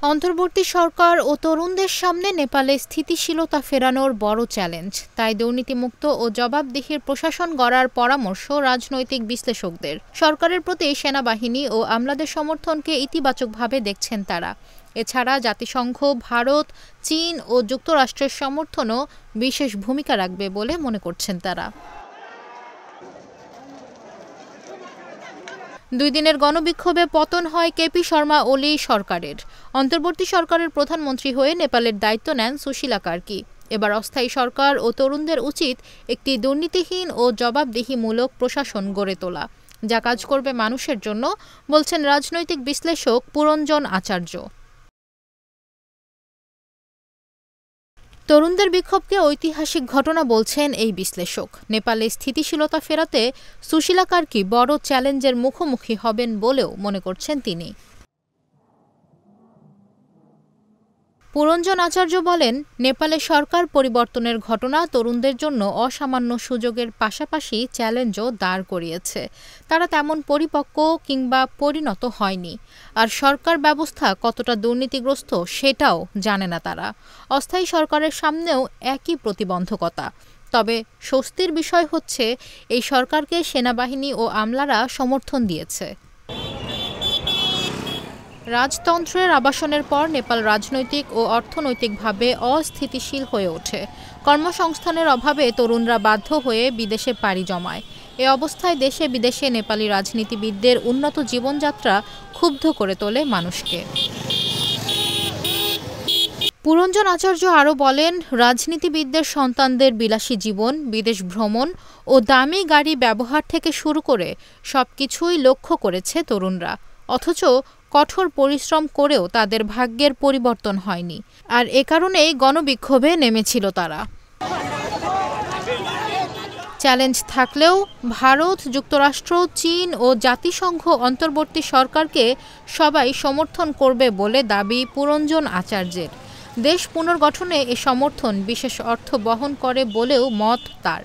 অন্তর্বর্তী সরকার ও তরুণদের সামনে নেপালে স্থিতিশীলতা ফেরানোর বড় চ্যালেঞ্জ। তাই দুর্নীতিমুক্ত ও জবাবদিহির প্রশাসন গড়ার পরামর্শ রাজনৈতিক বিশ্লেষকদের। সরকারের প্রতি সেনাবাহিনী ও আমলাদের সমর্থনকে ইতিবাচকভাবে দেখছেন তারা। এছাড়া জাতিসংঘ, ভারত, চীন ও যুক্তরাষ্ট্রের সমর্থনও বিশেষ ভূমিকা রাখবে বলে মনে করছেন তারা। 2 দিনের গণবিক্ষোভে পতন হয় কেপি শর্মা ওলি সরকারের। অন্তর্বর্তী সরকারের প্রধানমন্ত্রী হয়ে নেপালের দায়িত্ব নেন সুশীলা কার্কি। এবার অস্থায়ী সরকার ও তরুণদের উচিত একটি দুর্নীতিহীন ও জবাবদিহিমূলক প্রশাসন গড়ে তোলা, যা কাজ করবে মানুষের জন্য, বলছেন রাজনৈতিক বিশ্লেষক পুরঞ্জন আচার্য। তরুণদের বিক্ষোভকে ঐতিহাসিক ঘটনা বলছেন এই বিশ্লেষক। নেপালে স্থিতিশীলতা ফেরাতে সুশীলা কার্কি বড় চ্যালেঞ্জের মুখোমুখি হবেন বলেও মনে করছেন তিনি। পুরঞ্জন আচার্য বলেন, নেপালে সরকার পরিবর্তনের ঘটনা তরুণদের জন্য অসামান্য সুযোগের পাশাপাশি চ্যালেঞ্জও দাঁড় করিয়েছে। তারা তেমন পরিপক্ব কিংবা পরিণত হয়নি, আর সরকার ব্যবস্থা কতটা দুর্নীতিগ্রস্ত সেটাও জানে না তারা। অস্থায়ী সরকারের সামনেও একই প্রতিবন্ধকতা। তবে স্বস্তির বিষয় হচ্ছে, এই সরকারকে সেনাবাহিনী ও আমলারা সমর্থন দিয়েছে। রাজতন্ত্রের আবাসনের পর নেপাল রাজনৈতিক ও অর্থনৈতিকভাবে অস্থিতিশীল হয়ে ওঠে। কর্মসংস্থানের অভাবে তরুণরা বাধ্য হয়ে বিদেশে পাড়ি জমায়। এ অবস্থায় দেশে বিদেশে নেপালি রাজনীতিবিদদের উন্নত জীবনযাত্রা ক্ষুব্ধ করে তোলে মানুষকে। পুরঞ্জন আচার্য আরও বলেন, রাজনীতিবিদদের সন্তানদের বিলাসী জীবন, বিদেশ ভ্রমণ ও দামি গাড়ি ব্যবহার থেকে শুরু করে সবকিছুই লক্ষ্য করেছে তরুণরা। অথচ কঠোর পরিশ্রম করেও তাদের ভাগ্যের পরিবর্তন হয়নি, আর এ কারণেই গণবিক্ষোভে নেমেছিল তারা। চ্যালেঞ্জ থাকলেও ভারত, যুক্তরাষ্ট্র, চীন ও জাতিসংঘ অন্তর্বর্তী সরকারকে সবাই সমর্থন করবে বলে দাবি পুরঞ্জন আচার্যের। দেশ পুনর্গঠনে এ সমর্থন বিশেষ অর্থ বহন করে বলেও মত তার।